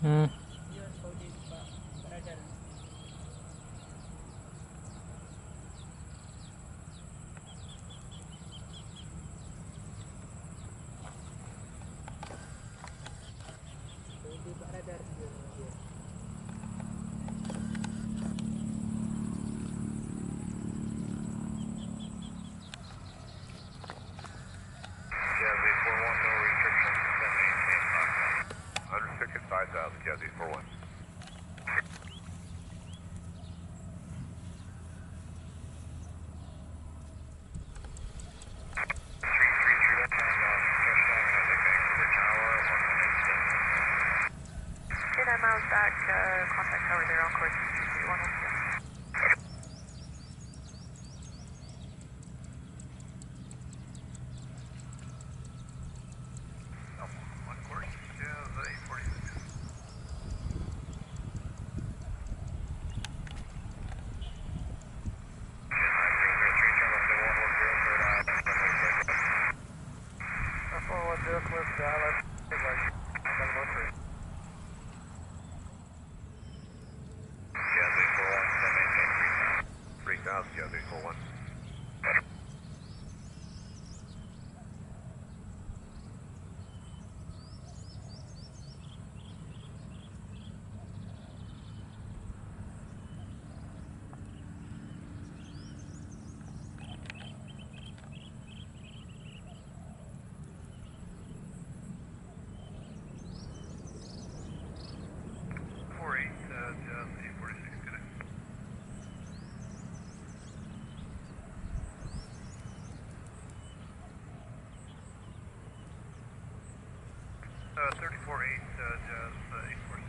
Hmm. Jazzy 41, no restrictions, 10 maintain 100 5000, Jazzy 41. Okay, 9 miles back, contact tower there on course 331. On course, Jazzy 46. Jazzy 41, 10 maintain 3000, Jazzy 41. Jazzy 46, good. 34-8, Jazz 846.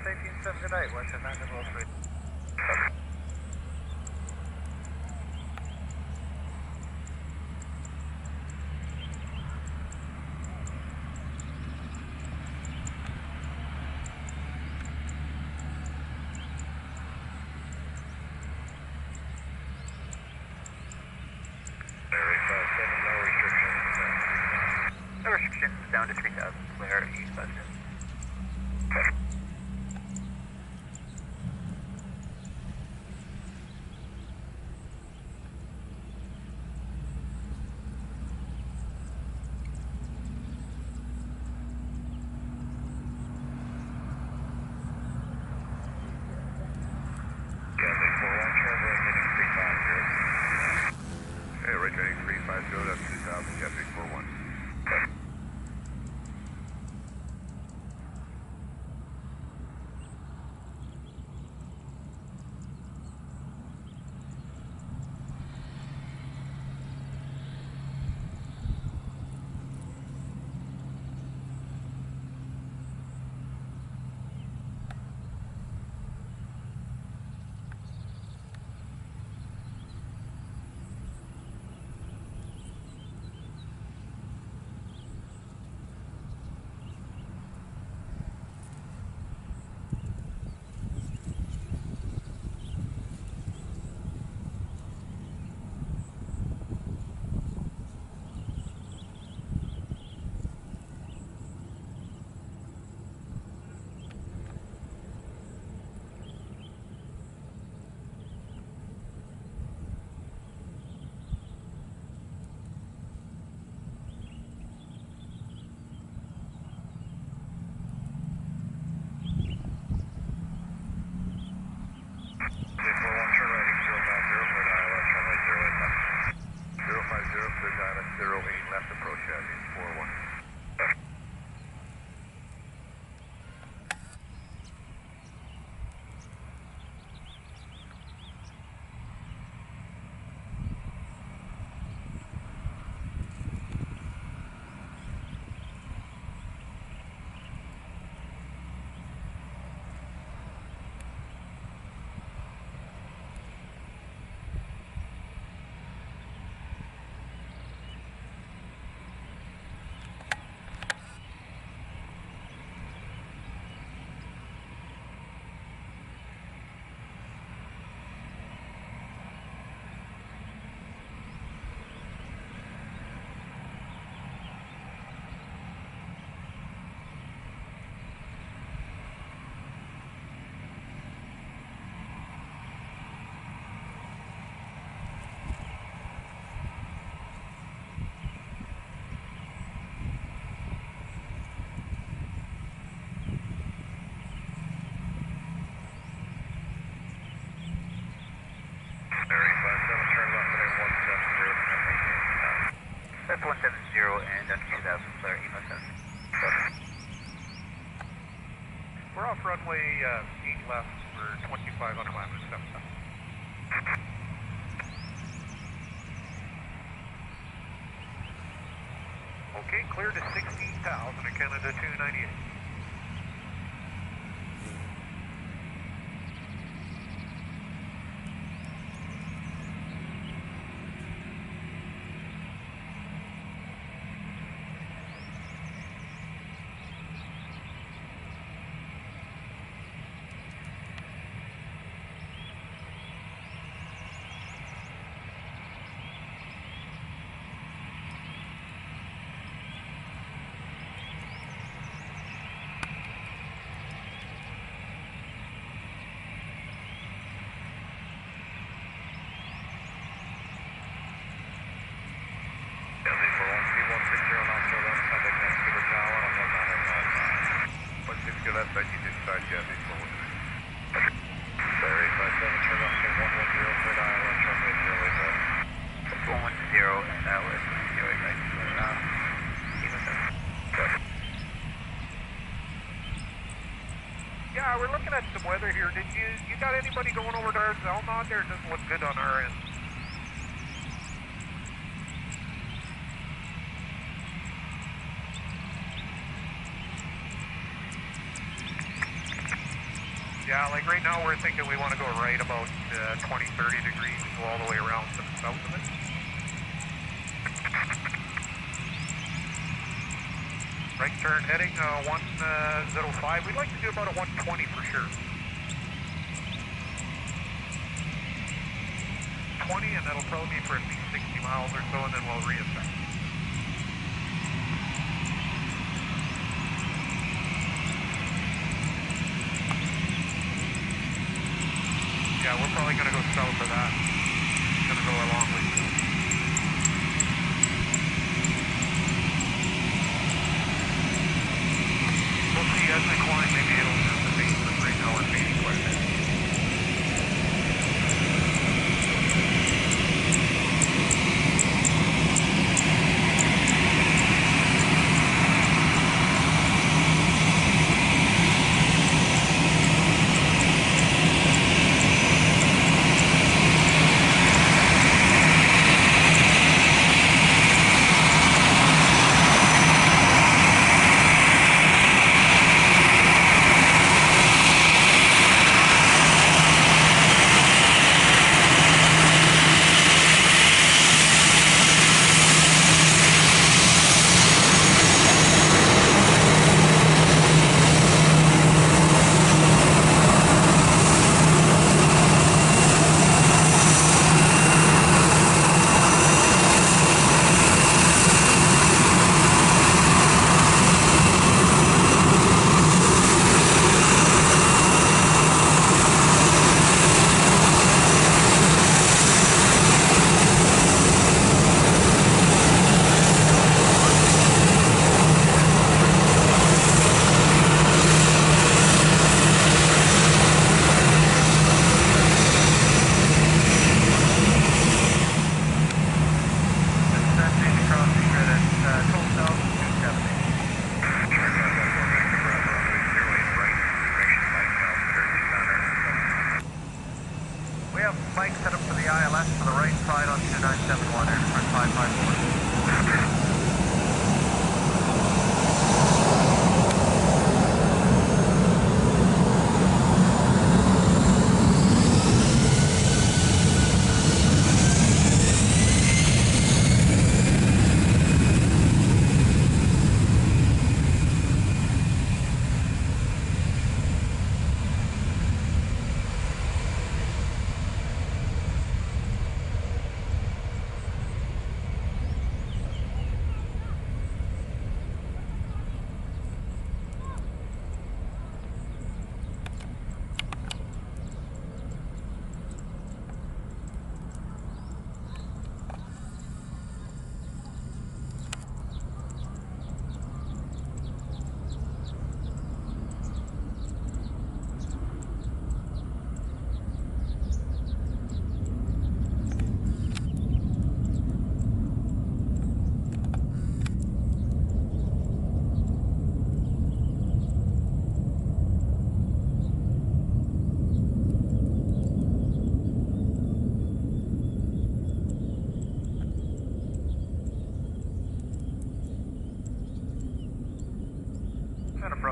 18-7, good night, Western Mountain Road 3. No restrictions down to 3000, clear east west. Hey, right heading 350, that's 2000, Jazzy 41. Northern Island 08 left approach chassis 41. That's 170 and under 2000, clear, emo 7. We're off runway 8 left for 25 on climber 77. Okay, clear to 16,000 at Canada 298. Left side, you just side chassis 419. Sorry, 57, turn left to 110, clear to Island, runway 08 left. That's 110 and that was 08 right, emo 7. Yeah, we're looking at some weather here. Did you got anybody going over to our Zelnod there? It doesn't look good on our end. Yeah, like right now we're thinking we want to go right about 20, 30 degrees and go all the way around to the south of it. Right turn heading 105. We'd like to do about a 120 for sure. 20 and that'll probably be for at least 60 miles or so and then we'll reassess. Yeah, we're probably going to go south of that. Going to go along with you. We'll see as we climb, maybe it'll dissipate, but right now we're fading quite a bit.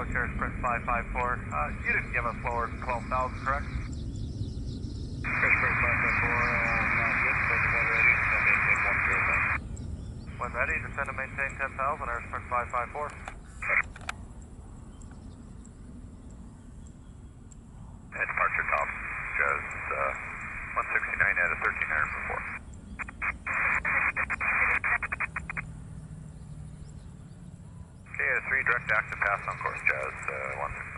Coast Air Sprint 554. You didn't give us lower than 12,000, correct? Sprint 554, not yet, but when ready, so maintain 105. When ready, descend and maintain 10,000, Air Sprint 554. And departure top, Jazz 169 at a 1300 before. Okay, at a 3 direct active pass on course, Jazz 169.